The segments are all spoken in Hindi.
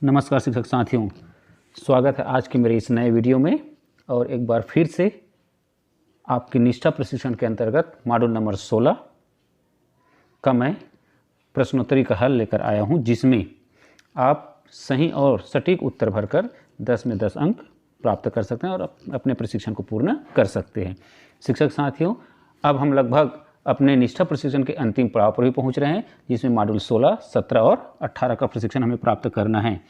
नमस्कार शिक्षक साथियों, स्वागत है आज के मेरे इस नए वीडियो में। और एक बार फिर से आपकी निष्ठा प्रशिक्षण के अंतर्गत मॉड्यूल नंबर 16 का मैं प्रश्नोत्तरी का हल लेकर आया हूं, जिसमें आप सही और सटीक उत्तर भरकर 10 में 10 अंक प्राप्त कर सकते हैं और अपने प्रशिक्षण को पूर्ण कर सकते हैं। शिक्षक साथियों, अब हम लगभग अपने निष्ठा प्रशिक्षण के अंतिम पड़ाव पर भी पहुंच रहे हैं, जिसमें मॉड्यूल 16, 17 और 18 का प्रशिक्षण हमें प्राप्त करना है।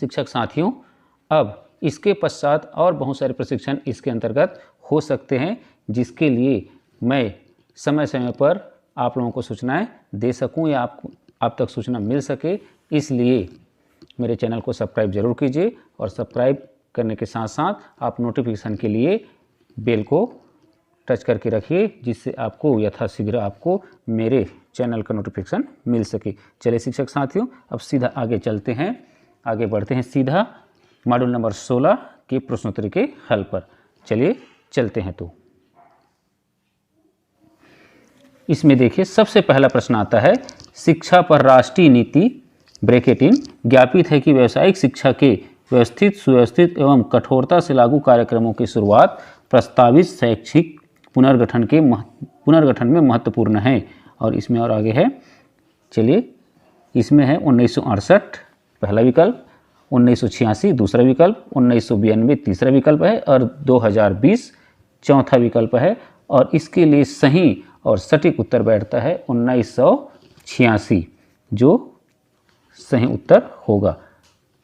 शिक्षक साथियों, अब इसके पश्चात और बहुत सारे प्रशिक्षण इसके अंतर्गत हो सकते हैं, जिसके लिए मैं समय समय पर आप लोगों को सूचनाएं दे सकूं या आप तक सूचना मिल सके। इसलिए मेरे चैनल को सब्सक्राइब जरूर कीजिए और सब्सक्राइब करने के साथ साथ आप नोटिफिकेशन के लिए बेल को टच करके रखिए, जिससे आपको यथाशीघ्र आपको मेरे चैनल का नोटिफिकेशन मिल सके। चलिए शिक्षक साथियों, अब सीधा आगे चलते हैं, आगे बढ़ते हैं सीधा मॉड्यूल नंबर 16 के प्रश्नोत्तरी के हल पर। चलिए चलते हैं। तो इसमें देखिए, सबसे पहला प्रश्न आता है, शिक्षा पर राष्ट्रीय नीति ब्रैकेट इन ज्ञापित है कि व्यावसायिक शिक्षा के व्यवस्थित, सुव्यवस्थित एवं कठोरता से लागू कार्यक्रमों की शुरुआत प्रस्तावित शैक्षिक पुनर्गठन में महत्वपूर्ण है। और इसमें और आगे है, चलिए इसमें है 1968 पहला विकल्प, 1986 दूसरा विकल्प, 1992 तीसरा विकल्प है और 2020 चौथा विकल्प है। और इसके लिए सही और सटीक उत्तर बैठता है 1986, जो सही उत्तर होगा।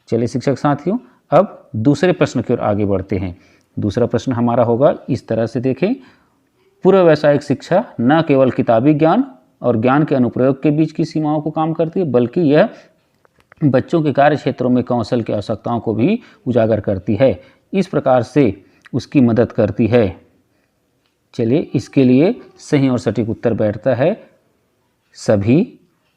चलिए शिक्षक साथियों, अब दूसरे प्रश्न की ओर आगे बढ़ते हैं। दूसरा प्रश्न हमारा होगा इस तरह से, देखें, पूर्व व्यावसायिक शिक्षा न केवल किताबी ज्ञान और ज्ञान के अनुप्रयोग के बीच की सीमाओं को काम करती है, बल्कि यह बच्चों के कार्य क्षेत्रों में कौशल की आवश्यकताओं को भी उजागर करती है। इस प्रकार से उसकी मदद करती है। चलिए, इसके लिए सही और सटीक उत्तर बैठता है सभी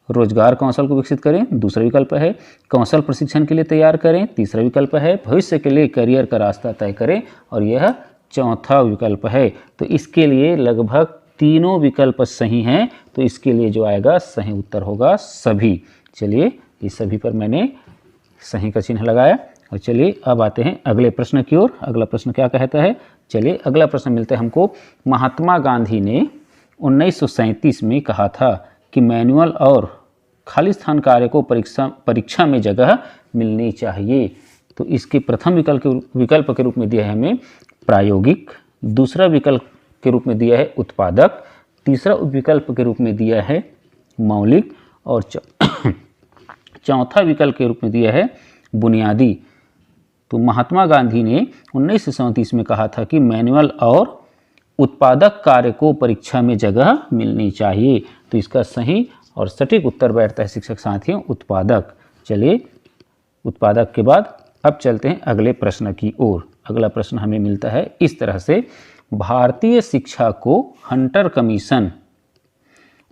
रोजगार कौशल को विकसित करें, दूसरा विकल्प है। कौशल प्रशिक्षण के लिए तैयार करें, तीसरा विकल्प है। भविष्य के लिए करियर का रास्ता तय करें, और यह चौथा विकल्प है। तो इसके लिए लगभग तीनों विकल्प सही हैं, तो इसके लिए जो आएगा सही उत्तर होगा सभी। चलिए, इस सभी पर मैंने सही का चिन्ह लगाया। और चलिए अब आते हैं अगले प्रश्न की ओर। अगला प्रश्न क्या कहता है, चलिए अगला प्रश्न मिलता है हमको, महात्मा गांधी ने 1937 में कहा था कि मैनुअल और खाली स्थान कार्य को परीक्षा में जगह मिलनी चाहिए। तो इसके प्रथम विकल्प के रूप में दिया है हमें प्रायोगिक, दूसरा विकल्प के रूप में दिया है उत्पादक, तीसरा विकल्प के रूप में दिया है मौलिक, और चौथा विकल्प के रूप में दिया है बुनियादी। तो महात्मा गांधी ने 1937 में कहा था कि मैनुअल और उत्पादक कार्य को परीक्षा में जगह मिलनी चाहिए। तो इसका सही और सटीक उत्तर बैठता है शिक्षक साथियों उत्पादक। चलिए, उत्पादक के बाद अब चलते हैं अगले प्रश्न की ओर। अगला प्रश्न हमें मिलता है इस तरह से, भारतीय शिक्षा को हंटर कमीशन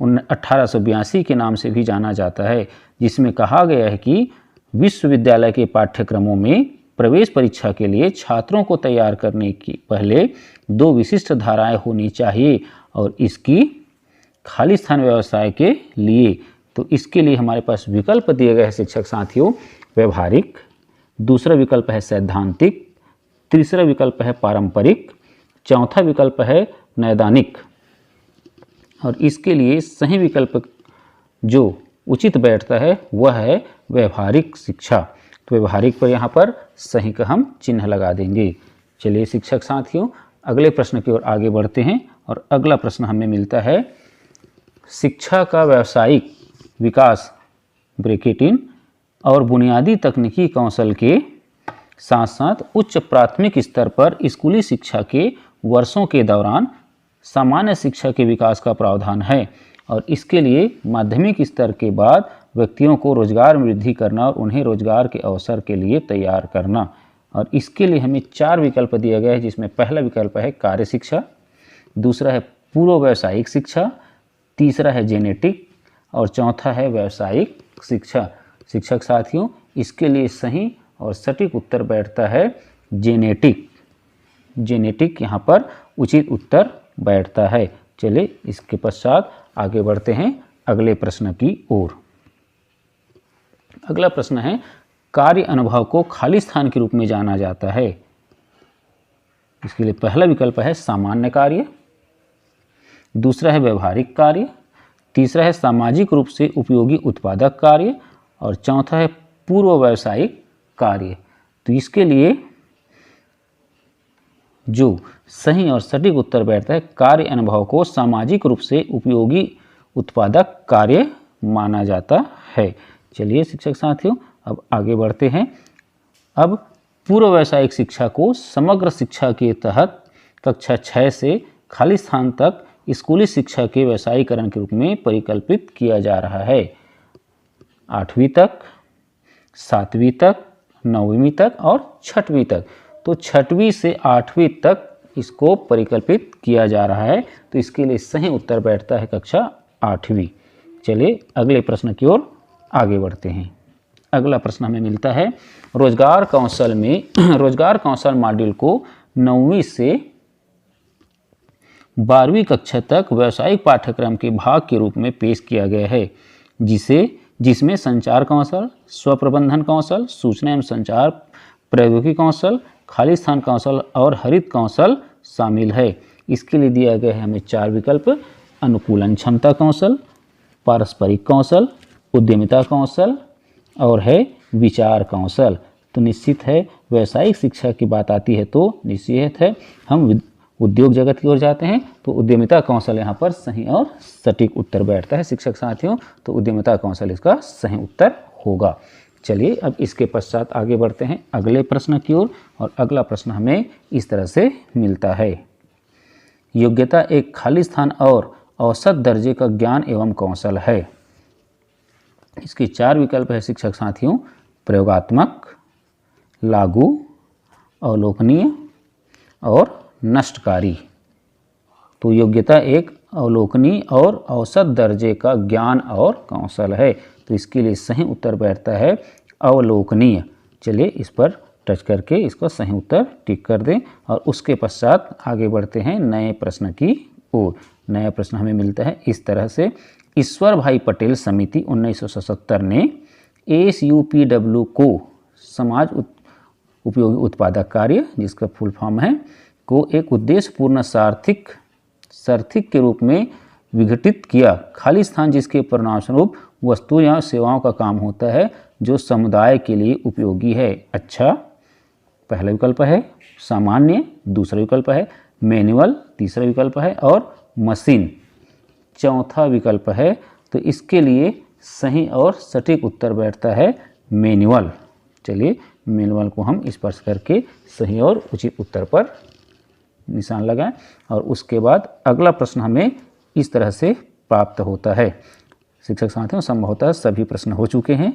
1882 के नाम से भी जाना जाता है, जिसमें कहा गया है कि विश्वविद्यालय के पाठ्यक्रमों में प्रवेश परीक्षा के लिए छात्रों को तैयार करने की पहले 2 विशिष्ट धाराएं होनी चाहिए, और इसकी खाली स्थान व्यवसाय के लिए। तो इसके लिए हमारे पास विकल्प दिए गए हैं शिक्षक साथियों, व्यवहारिक, दूसरा विकल्प है सैद्धांतिक, तीसरा विकल्प है पारंपरिक, चौथा विकल्प है नैदानिक। और इसके लिए सही विकल्प जो उचित बैठता है वह है व्यवहारिक शिक्षा। तो व्यवहारिक पर यहाँ पर सही का हम चिन्ह लगा देंगे। चलिए शिक्षक साथियों, अगले प्रश्न की ओर आगे बढ़ते हैं। और अगला प्रश्न हमें मिलता है, शिक्षा का व्यावसायिक विकास ब्रैकेट इन और बुनियादी तकनीकी कौशल के साथ साथ उच्च प्राथमिक स्तर पर स्कूली शिक्षा के वर्षों के दौरान सामान्य शिक्षा के विकास का प्रावधान है, और इसके लिए माध्यमिक स्तर के बाद व्यक्तियों को रोजगार में वृद्धि करना और उन्हें रोजगार के अवसर के लिए तैयार करना। और इसके लिए हमें 4 विकल्प दिए गए हैं, जिसमें पहला विकल्प है कार्य शिक्षा, दूसरा है पूर्व व्यावसायिक शिक्षा, तीसरा है जेनेटिक, और चौथा है व्यावसायिक शिक्षा। शिक्षक साथियों, इसके लिए सही और सटीक उत्तर बैठता है जेनेटिक। जेनेटिक यहाँ पर उचित उत्तर बैठता है। चलिए इसके पश्चात आगे बढ़ते हैं अगले प्रश्न की ओर। अगला प्रश्न है, कार्य अनुभव को खाली स्थान के रूप में जाना जाता है? इसके लिए पहला विकल्प है सामान्य कार्य, दूसरा है व्यवहारिक कार्य, तीसरा है सामाजिक रूप से उपयोगी उत्पादक कार्य और चौथा है पूर्व व्यावसायिक कार्य। तो इसके लिए जो सही और सटीक उत्तर बैठता है, कार्य अनुभव को सामाजिक रूप से उपयोगी उत्पादक कार्य माना जाता है। चलिए शिक्षक साथियों, अब आगे बढ़ते हैं। अब पूर्व व्यावसायिक शिक्षा को समग्र शिक्षा के तहत कक्षा 6 से खाली स्थान तक स्कूली शिक्षा के व्यावसायीकरण के रूप में परिकल्पित किया जा रहा है। 8वीं तक, 7वीं तक, 9वीं तक और 6वीं तक। तो 6वीं से 8वीं तक इसको परिकल्पित किया जा रहा है। तो इसके लिए सही उत्तर बैठता है कक्षा 8वीं। चलिए अगले प्रश्न की ओर आगे बढ़ते हैं। अगला प्रश्न हमें मिलता है, रोजगार कौशल में रोजगार कौशल मॉड्यूल को 9वीं से 12वीं कक्षा तक व्यावसायिक पाठ्यक्रम के भाग के रूप में पेश किया गया है, जिसमें संचार कौशल, स्वप्रबंधन कौशल, सूचना एवं संचार प्रौद्योगिकी कौशल, खाली स्थान कौशल और हरित कौशल शामिल है। इसके लिए दिया गया है हमें 4 विकल्प: अनुकूलन क्षमता कौशल, पारस्परिक कौशल, उद्यमिता कौशल और है विचार कौशल। तो निश्चित है व्यावसायिक शिक्षा की बात आती है तो निश्चित है हम उद्योग जगत की ओर जाते हैं। तो उद्यमिता कौशल यहाँ पर सही और सटीक उत्तर बैठता है शिक्षक साथियों। तो उद्यमिता कौशल इसका सही उत्तर होगा। चलिए अब इसके पश्चात आगे बढ़ते हैं अगले प्रश्न की ओर। और अगला प्रश्न हमें इस तरह से मिलता है, योग्यता एक खाली स्थान और औसत दर्जे का ज्ञान एवं कौशल है। इसके 4 विकल्प है शिक्षक साथियों: प्रयोगात्मक, लागू, अवलोकनीय और नष्टकारी। तो योग्यता एक अवलोकनीय और औसत दर्जे का ज्ञान और कौशल है। तो इसके लिए सही उत्तर बैठता है अवलोकनीय। चलिए इस पर टच करके इसका सही उत्तर टिक कर दें और उसके पश्चात आगे बढ़ते हैं नए प्रश्न की ओर। नया प्रश्न हमें मिलता है इस तरह से, ईश्वर भाई पटेल समिति 1977 ने ASUPW को समाज उपयोगी उत्पादक कार्य, जिसका फुल फॉर्म है, को एक उद्देश्यपूर्ण सार्थिक के रूप में विघटित किया। खाली स्थान जिसके परिणामस्वरूप वस्तु या सेवाओं का काम होता है जो समुदाय के लिए उपयोगी है। अच्छा, पहला विकल्प है सामान्य, दूसरा विकल्प है मैनुअल, तीसरा विकल्प है और मशीन, चौथा विकल्प है। तो इसके लिए सही और सटीक उत्तर बैठता है मैनुअल। चलिए मैनुअल को हम स्पर्श करके सही और उचित उत्तर पर निशान लगाएं। और उसके बाद अगला प्रश्न हमें इस तरह से प्राप्त होता है। शिक्षक साथियों, संभवतः सभी प्रश्न हो चुके हैं,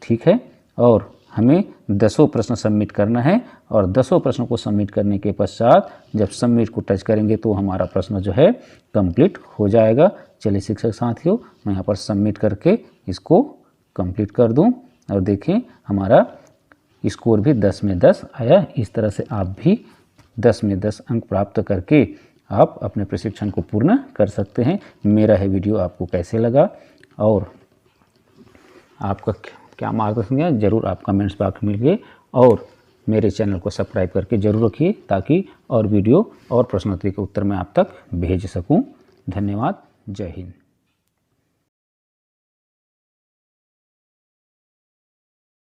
ठीक है, और हमें 10 प्रश्न सबमिट करना है। और 10 प्रश्नों को सबमिट करने के पश्चात जब सबमिट को टच करेंगे तो हमारा प्रश्न जो है कंप्लीट हो जाएगा। चलिए शिक्षक साथियों, मैं यहाँ पर सबमिट करके इसको कंप्लीट कर दूँ और देखें हमारा स्कोर भी 10 में 10 आया। इस तरह से आप भी 10 में 10 अंक प्राप्त करके आप अपने प्रशिक्षण को पूर्ण कर सकते हैं। मेरा है वीडियो आपको कैसे लगा और आपका क्या मार्गदर्शन है, ज़रूर आप कमेंट्स बॉक्स में लिखिए और मेरे चैनल को सब्सक्राइब करके ज़रूर रखिए ताकि और वीडियो और प्रश्नोत्तरी के उत्तर मैं आप तक भेज सकूं। धन्यवाद। जय हिंद।